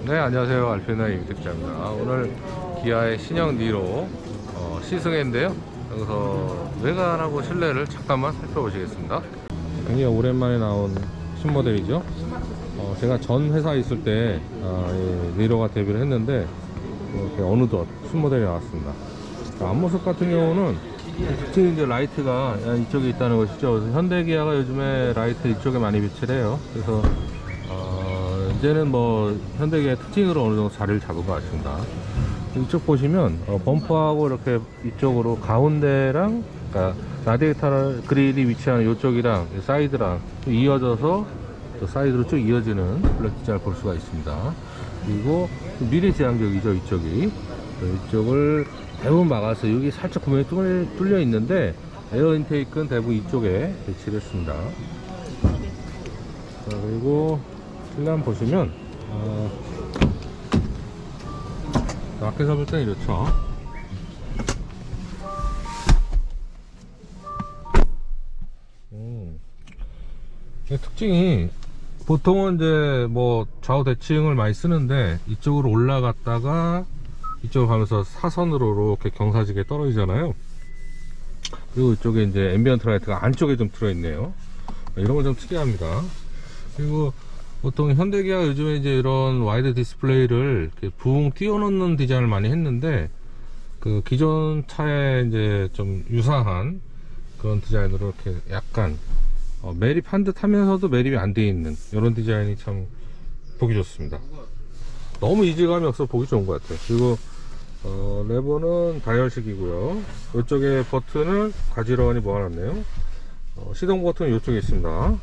네, 안녕하세요. 알피나의 임택자입니다. 오늘 기아의 신형 니로 시승회인데요. 여기서 외관하고 실내를 잠깐만 살펴보시겠습니다. 굉장히 오랜만에 나온 신모델이죠. 제가 전 회사에 있을 때 니로가 데뷔를 했는데 이렇게 어느덧 신모델이 나왔습니다. 앞모습 같은 경우는 특히 이제 라이트가 이쪽에 있다는 것이죠. 그래서 현대기아가 요즘에 라이트 이쪽에 많이 비치를 해요. 그래서 이제는 뭐 현대기아의 특징으로 어느 정도 자리를 잡은 것 같습니다. 이쪽 보시면 범퍼하고 이렇게 이쪽으로 가운데랑, 그러니까 라디에이터 그릴이 위치하는 이쪽이랑 사이드랑 이어져서 사이드로 쭉 이어지는 블랙 디자인을 볼 수가 있습니다. 그리고 미래 지향적이죠. 이쪽을 대부분 막아서 여기 살짝 구멍이 뚫려 있는데 에어 인테이크는 대부분 이쪽에 배치를 했습니다. 그리고 실내 한번 보시면 밖에서 볼 때는 이렇죠. 특징이 보통은 이제 뭐 좌우 대칭을 많이 쓰는데 이쪽으로 올라갔다가 이쪽으로 가면서 사선으로 이렇게 경사지게 떨어지잖아요. 그리고 이쪽에 이제 앰비언트 라이트가 안쪽에 좀 들어있네요. 이런 건 좀 특이합니다. 그리고 보통 현대기아가 요즘에 이제 이런 와이드 디스플레이를 이렇게 붕 띄워놓는 디자인을 많이 했는데, 그 기존 차에 이제 좀 유사한 그런 디자인으로 이렇게 약간 매립한 듯 하면서도 매립이 안 돼 있는 이런 디자인이 참 보기 좋습니다. 너무 이질감이 없어 보기 좋은 것 같아요. 그리고 레버는 다이얼식이고요. 이쪽에 버튼을 가지런히 모아놨네요. 시동 버튼은 이쪽에 있습니다.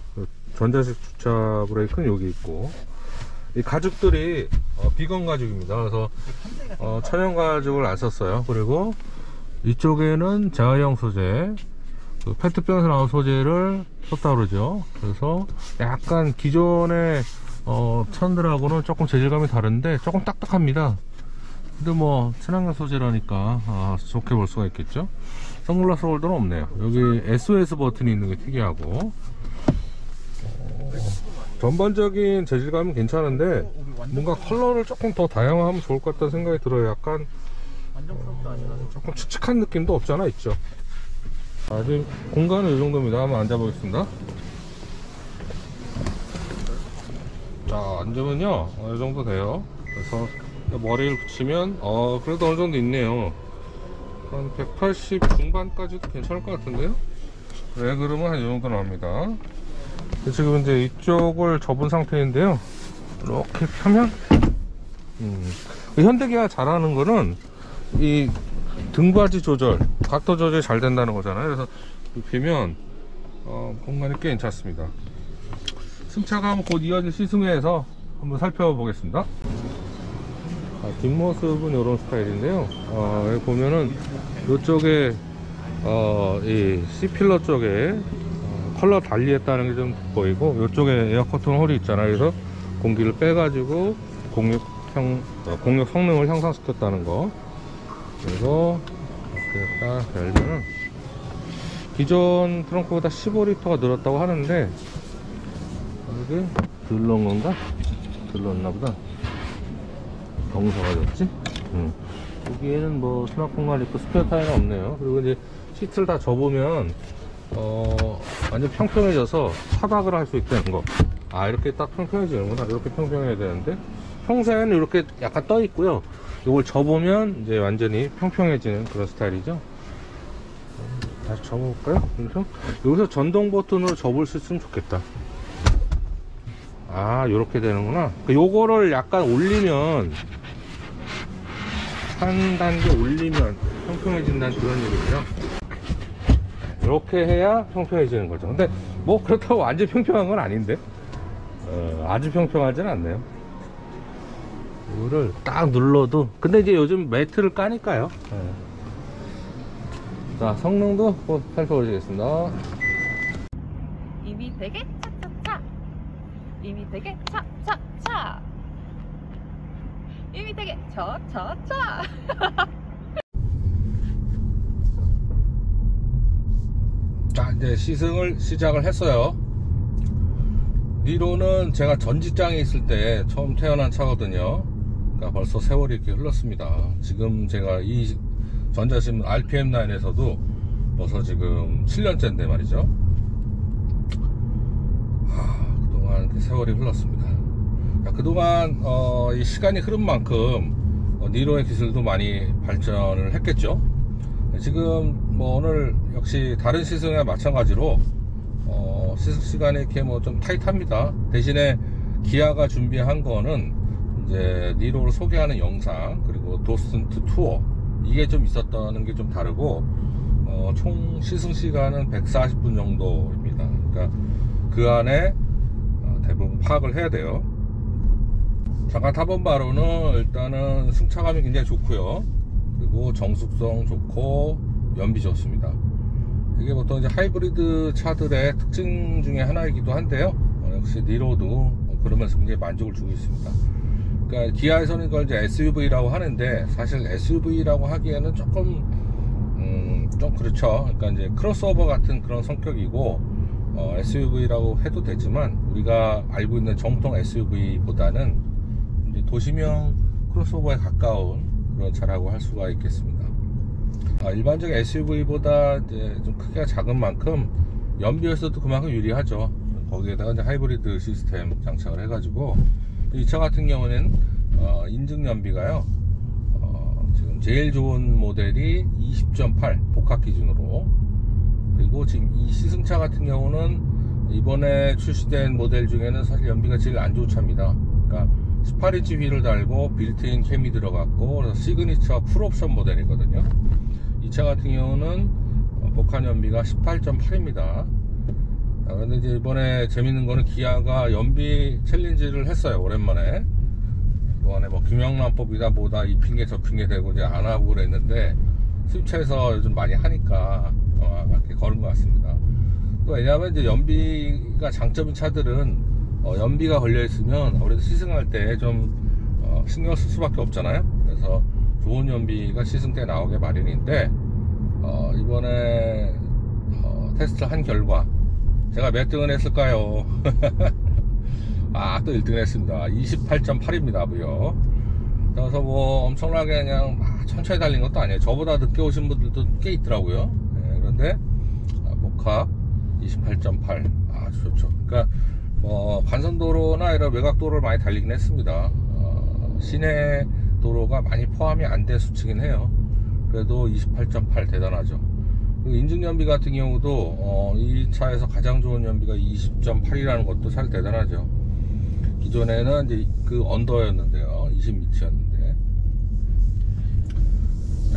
전자식 주차 브레이크는 여기 있고, 이 가죽들이 비건 가죽입니다. 그래서 천연 가죽을 안 썼어요. 그리고 이쪽에는 자외형 소재, 그 페트병에서 나온 소재를 썼다 그러죠. 그래서 약간 기존의 천들하고는 조금 재질감이 다른데 조금 딱딱합니다. 근데 뭐 친환경 소재라니까 좋게 볼 수가 있겠죠. 선글라스 홀더는 없네요. 여기 SOS 버튼이 있는 게 특이하고, 전반적인 재질감은 괜찮은데 뭔가 컬러를 조금 더 다양화하면 좋을 것 같다는 생각이 들어요. 약간 조금 칙칙한 느낌도 없지 않아 있죠. 지금 공간은 이 정도입니다. 한번 앉아보겠습니다. 자, 앉으면요 이 정도 돼요. 그래서 머리를 붙이면 그래도 어느 정도 있네요. 한 180 중반까지도 괜찮을 것 같은데요. 왜 그러면 한 이 정도 나옵니다. 지금 이제 이쪽을 접은 상태인데요. 이렇게 펴면 현대기아가 잘하는 거는 이 등받이 조절, 각도 조절이 잘 된다는 거잖아요. 그래서 펴면 공간이 꽤 괜찮습니다. 승차가 곧 이어질 시승회에서 한번 살펴보겠습니다. 뒷모습은 이런 스타일인데요. 여기 보면은 이쪽에 이 C필러 쪽에 컬러 달리했다는 게 좀 보이고, 이쪽에 에어 커튼 홀이 있잖아요. 그래서 공기를 빼가지고 공력 성능을 향상시켰다는 거. 그래서 이렇게 딱 열면은 기존 트렁크보다 15리터가 늘었다고 하는데, 이게 덜 넣은 건가? 덜 넣었나 보다. 경사가 졌지? 여기에는 뭐 수납 공간 있고 스페어 타이어가 없네요. 그리고 이제 시트를 다 접으면 완전 평평해져서 차박을 할 수 있다는 거. 이렇게 딱 평평해지는구나. 이렇게 평평해야 되는데 평소에는 이렇게 약간 떠 있고요. 이걸 접으면 이제 완전히 평평해지는 그런 스타일이죠. 다시 접어볼까요? 여기서 전동 버튼으로 접을 수 있으면 좋겠다. 이렇게 되는구나. 요거를 약간 올리면, 한 단계 올리면 평평해진다는 그런 얘기고요. 이렇게 해야 평평해지는 거죠. 근데 뭐 그렇다고 완전 평평한 건 아닌데, 아주 평평하진 않네요. 이거를 딱 눌러도, 근데 이제 요즘 매트를 까니까요. 자, 성능도 살펴보시겠습니다. 이미 되게 차차차, 이미 되게 차차차, 이미 되게 차차차. 자, 이제 시승을 시작을 했어요. 니로는 제가 전 직장에 있을 때 처음 태어난 차거든요. 그러니까 벌써 세월이 이렇게 흘렀습니다. 지금 제가 이 전자신문 RPM9에서도 벌써 지금 7년째인데 말이죠. 그동안 이렇게 세월이 흘렀습니다. 자, 그동안 이 시간이 흐른 만큼 니로의 기술도 많이 발전을 했겠죠. 지금 뭐 오늘 역시 다른 시승에 마찬가지로 시승 시간이 이렇게 뭐 좀 타이트합니다. 대신에 기아가 준비한 거는 이제 니로를 소개하는 영상, 그리고 도슨트 투어, 이게 좀 있었다는 게 좀 다르고, 총 시승 시간은 140분 정도입니다. 그러니까 그 안에 대부분 파악을 해야 돼요. 잠깐 타본 바로는 일단은 승차감이 굉장히 좋고요. 그리고 정숙성 좋고 연비 좋습니다. 이게 보통 이제 하이브리드 차들의 특징 중에 하나이기도 한데요. 역시 니로도 그러면서 굉장히 만족을 주고 있습니다. 그러니까 기아에서는 이걸 이제 SUV라고 하는데, 사실 SUV라고 하기에는 조금 좀 그렇죠. 그러니까 이제 크로스오버 같은 그런 성격이고, SUV라고 해도 되지만 우리가 알고 있는 정통 SUV보다는 이제 도시명 크로스오버에 가까운 그런 차라고 할 수가 있겠습니다. 일반적인 SUV보다 이제 좀 크기가 작은 만큼 연비에서도 그만큼 유리하죠. 거기에다가 이제 하이브리드 시스템 장착을 해가지고, 이 차 같은 경우는 인증 연비가요, 지금 제일 좋은 모델이 20.8 복합 기준으로, 그리고 지금 이 시승차 같은 경우는 이번에 출시된 모델 중에는 사실 연비가 제일 안 좋은 차입니다. 그러니까 18인치 휠을 달고 빌트인 캠이 들어갔고, 그래서 시그니처 풀옵션 모델이거든요. 이 차 같은 경우는 복합 연비가 18.8입니다. 그런데 이제 이번에 재밌는 거는 기아가 연비 챌린지를 했어요. 오랜만에. 그동안에 뭐 김영란법이다 뭐다 이 핑계 저 핑계 대고 이제 안 하고 그랬는데, 수입차에서 요즘 많이 하니까 이렇게 걸은 것 같습니다. 또 왜냐하면 이제 연비가 장점인 차들은 연비가 걸려 있으면 아무래도 시승할 때 좀 신경 쓸 수밖에 없잖아요. 그래서 좋은 연비가 시승 때 나오게 마련인데, 이번에 테스트를 한 결과 제가 몇 등을 했을까요? 또 1등을 했습니다. 28.8입니다 무려. 그래서 뭐 엄청나게 그냥 천천히 달린 것도 아니에요. 저보다 늦게 오신 분들도 꽤 있더라고요. 그런데 복합 28.8 아주 좋죠. 그러니까 간선도로나 이런 외곽도로를 많이 달리긴 했습니다. 시내 도로가 많이 포함이 안 된 수치긴 해요. 그래도 28.8 대단하죠. 그리고 인증 연비 같은 경우도 이 차에서 가장 좋은 연비가 20.8이라는 것도 참 대단하죠. 기존에는 이제 그 언더였는데요, 20미터였는데,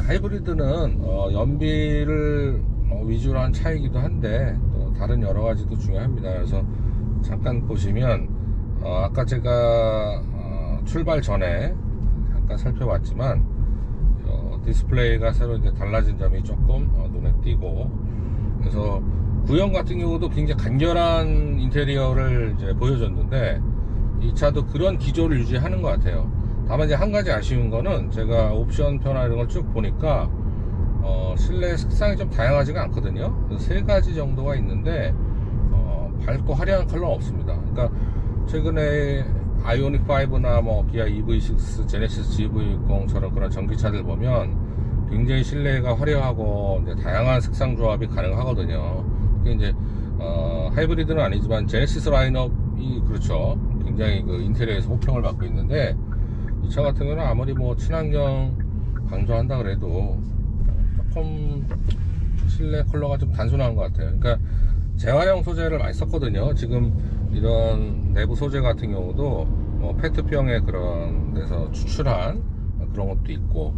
하이브리드는 연비를 위주로 한 차이기도 한데 또 다른 여러 가지도 중요합니다. 그래서 잠깐 보시면 아까 제가 출발 전에 잠깐 살펴봤지만 디스플레이가 새로 이제 달라진 점이 조금 눈에 띄고, 그래서 구형 같은 경우도 굉장히 간결한 인테리어를 이제 보여줬는데, 이 차도 그런 기조를 유지하는 것 같아요. 다만 이제 한 가지 아쉬운 거는, 제가 옵션 변화 이런 걸 쭉 보니까 실내 색상이 좀 다양하지가 않거든요. 세 가지 정도가 있는데 밝고 화려한 컬러는 없습니다. 그러니까 최근에 아이오닉 5나 뭐 기아 EV6, 제네시스 GV60처럼 그런 전기차들 보면 굉장히 실내가 화려하고 이제 다양한 색상 조합이 가능하거든요. 그게 이제 하이브리드는 아니지만 제네시스 라인업이 그렇죠. 굉장히 그 인테리어에서 호평을 받고 있는데, 이 차 같은 경우는 아무리 뭐 친환경 강조한다 그래도 조금 실내 컬러가 좀 단순한 것 같아요. 그러니까 재활용 소재를 많이 썼거든요. 지금 이런 내부 소재 같은 경우도 페트병의 그런 데서 추출한 그런 것도 있고,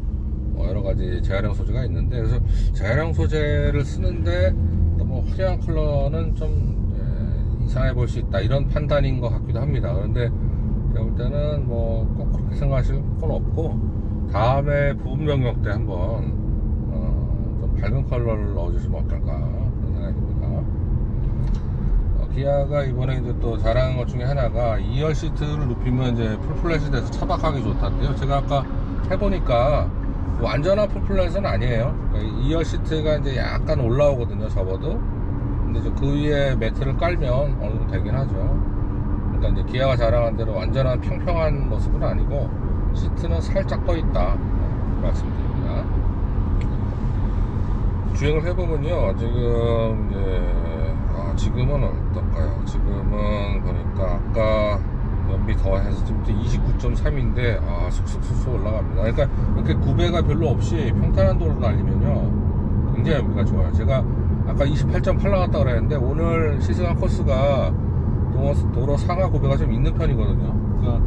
여러 가지 재활용 소재가 있는데, 그래서 재활용 소재를 쓰는데 너무 화려한 컬러는 좀 이상해 볼 수 있다, 이런 판단인 것 같기도 합니다. 그런데 제가 볼 때는 뭐 꼭 그렇게 생각하실 건 없고, 다음에 부분 변경 때 한번 좀 밝은 컬러를 넣어주시면 어떨까 그런 생각이 듭니다. 기아가 이번에 이제 또 자랑한 것 중에 하나가 2열 시트를 눕히면 이제 풀플랫이 돼서 차박하기 좋다는데요. 제가 아까 해보니까 완전한 풀플랫은 아니에요. 그러니까 2열 시트가 이제 약간 올라오거든요, 접어도. 근데 이제 그 위에 매트를 깔면 어느 정도 되긴 하죠. 그러니까 이제 기아가 자랑한 대로 완전한 평평한 모습은 아니고 시트는 살짝 떠 있다 말씀드립니다. 주행을 해보면요, 지금 이제 지금은 어떨까요? 지금은 보니까 아까 연비 더해서 지금 29.3인데 쑥쑥 올라갑니다. 그러니까 이렇게 구배가 별로 없이 평탄한 도로 달리면요 굉장히 연비가 좋아요. 제가 아까 28.8 나갔다 그랬는데 오늘 시승한 코스가 도로 상하 구배가 좀 있는 편이거든요. 그러니까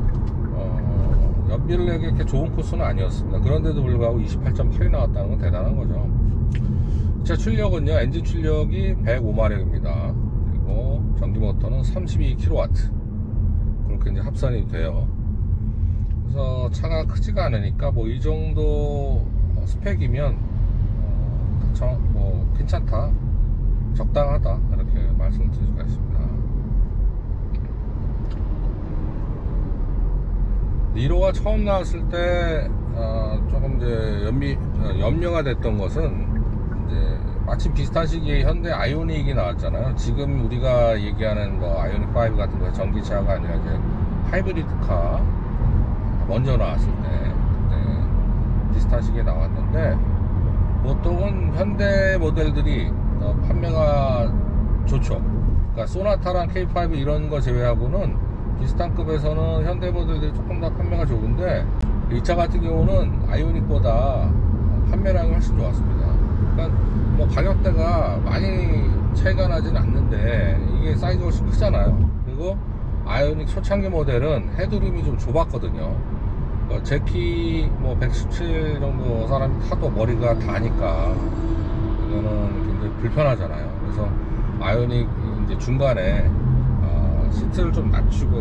연비를 내기 이렇게 좋은 코스는 아니었습니다. 그런데도 불구하고 28.8이 나왔다는 건 대단한 거죠. 제 출력은요, 엔진 출력이 105마력입니다. 그리고 전기 모터는 32kW. 그렇게 이제 합산이 돼요. 그래서 차가 크지가 않으니까 뭐 이 정도 스펙이면 뭐 괜찮다, 적당하다, 이렇게 말씀을 드릴 수가 있습니다. 니로가 처음 나왔을 때 조금 이제 염려가 됐던 것은 이제 마침 비슷한 시기에 현대 아이오닉이 나왔잖아요. 지금 우리가 얘기하는 뭐 아이오닉 5 같은 거 전기차가 아니라 이제 하이브리드카 먼저 나왔을 때 그때 비슷한 시기에 나왔는데, 보통은 현대 모델들이 판매가 좋죠. 그러니까 소나타랑 K5 이런 거 제외하고는 비슷한 급에서는 현대 모델들이 조금 더 판매가 좋은데, 이 차 같은 경우는 아이오닉보다 판매량이 훨씬 좋았습니다. 그러니까 뭐 가격대가 많이 차이가 나진 않는데 이게 사이즈가 훨씬 크잖아요. 그리고 아이오닉 초창기 모델은 헤드룸이 좀 좁았거든요. 제 키 뭐 117 정도 사람이 타도 머리가 다니까 이거는 굉장히 불편하잖아요. 그래서 아이오닉 이제 중간에 시트를 좀 낮추고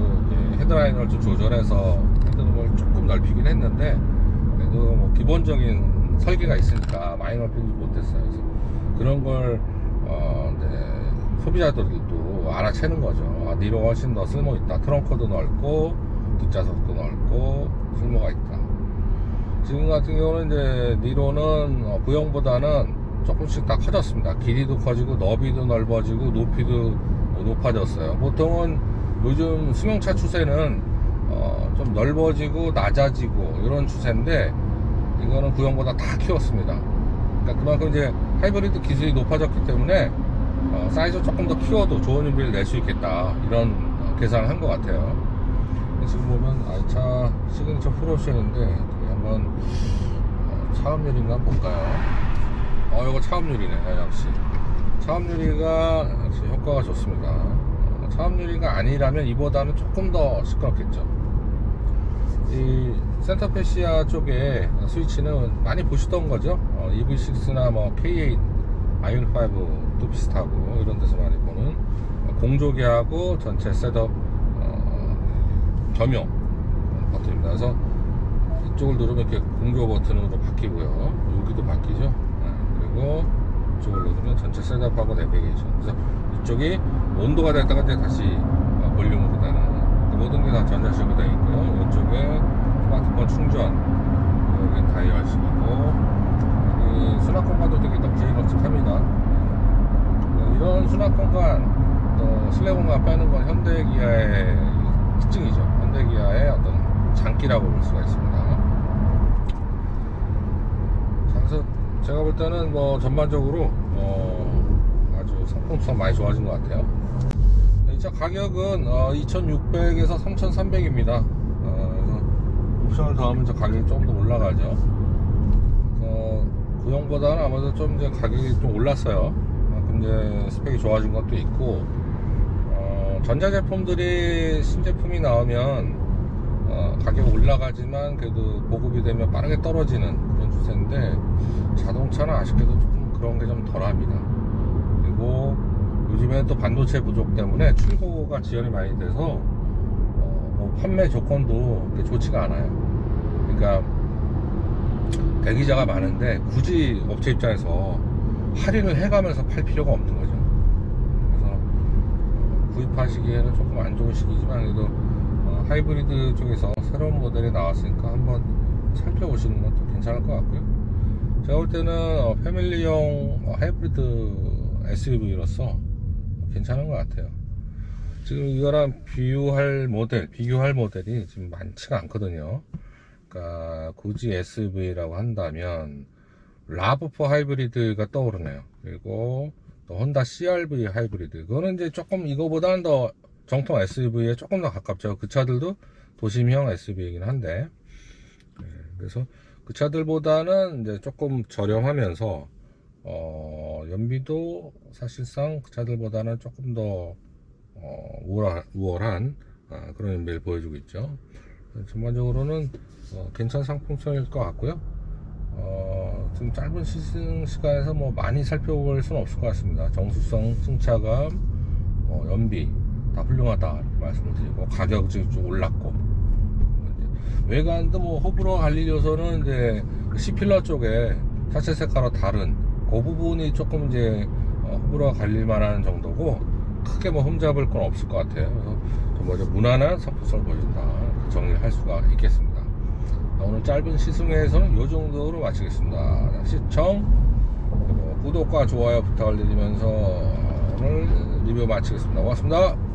헤드라인을 좀 조절해서 헤드룸을 조금 넓히긴 했는데, 그래도 뭐 기본적인 설계가 있으니까 많이 넓히지 못했어요. 그래서 그런 걸 이제 소비자들도 알아채는 거죠. 니로가 훨씬 더 쓸모있다. 트렁크도 넓고 뒷좌석도 넓고 쓸모가 있다. 지금 같은 경우는 이제 니로는 구형보다는 조금씩 다 커졌습니다. 길이도 커지고 너비도 넓어지고 높이도 높아졌어요. 보통은 요즘 승용차 추세는 좀 넓어지고 낮아지고 이런 추세인데, 이거는 구형보다 다 키웠습니다. 그러니까 그만큼 이제 하이브리드 기술이 높아졌기 때문에 사이즈 조금 더 키워도 좋은 연비를 낼 수 있겠다, 이런 계산을 한 것 같아요. 지금 보면 차 시그니처 풀옵션인데 한번 차음유리인가 한번 볼까요? 이거 차음유리네. 역시 차음유리가 역시 효과가 좋습니다. 차음유리가 아니라면 이보다는 조금 더 시끄럽겠죠. 이 센터페시아 쪽에 스위치는 많이 보시던 거죠. EV6나 뭐 K8, 아이오닉 5도 비슷하고 이런 데서 많이 보는 공조기하고 전체 셋업 겸용 버튼입니다. 그래서 이쪽을 누르면 이렇게 공조 버튼으로 바뀌고요. 여기도 바뀌죠. 그리고 이쪽을 누르면 전체 셋업하고 내비게이션. 그래서 이쪽이 온도가 됐다가 이제 다시 볼륨으로 되는, 모든 게 다 전자식으로 되어 있고요. 이쪽에 스마트폰 충전, 여기 다이얼식이고, 이 수납공간도 되게 넉넉합니다. 이런 수납공간, 또 실내 공간 빼는 건 현대 기아의 특징이죠. 현대 기아의 어떤 장기라고 볼 수가 있습니다. 자, 그래서 제가 볼 때는 뭐 전반적으로 아주 상품성 많이 좋아진 것 같아요. 이 차 가격은 2,600에서 3,300입니다. 그래서 옵션을 더하면 저 가격이 좀 더 올라가죠. 구형보다는 아무래도 좀 이제 가격이 좀 올랐어요. 그만큼 이제 스펙이 좋아진 것도 있고, 전자제품들이 신제품이 나오면 가격이 올라가지만 그래도 보급이 되면 빠르게 떨어지는 그런 추세인데, 자동차는 아쉽게도 조금 그런 게 좀 덜합니다. 그리고 요즘에는 또 반도체 부족 때문에 출고가 지연이 많이 돼서 뭐 판매 조건도 그렇게 좋지가 않아요. 그러니까 대기자가 많은데 굳이 업체 입장에서 할인을 해가면서 팔 필요가 없는 거죠. 그래서 구입하시기에는 조금 안 좋은 시기지만, 그래도 하이브리드 쪽에서 새로운 모델이 나왔으니까 한번 살펴보시는 것도 괜찮을 것 같고요. 제가 볼 때는 패밀리용 하이브리드 SUV로서 괜찮은 것 같아요. 지금 이거랑 비교할 모델이 지금 많지가 않거든요. 그러니까 굳이 SUV라고 한다면 라브4 하이브리드가 떠오르네요. 그리고 또 혼다 CR-V 하이브리드, 그거는 이제 조금 이거보다는 더 정통 SUV에 조금 더 가깝죠. 그 차들도 도심형 SUV이긴 한데, 그래서 그 차들보다는 이제 조금 저렴하면서 연비도 사실상 그 차들보다는 조금 더 우월한 그런 연비를 보여주고 있죠. 전반적으로는 괜찮은 상품성일 것 같고요. 지금 짧은 시승 시간에서 뭐 많이 살펴볼 수는 없을 것 같습니다. 정수성, 승차감, 연비 다 훌륭하다 말씀을 드리고, 가격이 좀 올랐고, 외관도 뭐 호불호 갈릴 요소는 이제 C필러 쪽에 차체 색깔과 다른 그 부분이 조금 이제 호불호가 갈릴 만한 정도고, 크게 뭐 흠잡을 건 없을 것 같아요. 그래서 좀 먼저 무난한 상품성을 보여준다, 정리를 할 수가 있겠습니다. 오늘 짧은 시승회에서는 이 정도로 마치겠습니다. 시청, 구독과 좋아요 부탁을 드리면서 오늘 리뷰 마치겠습니다. 고맙습니다.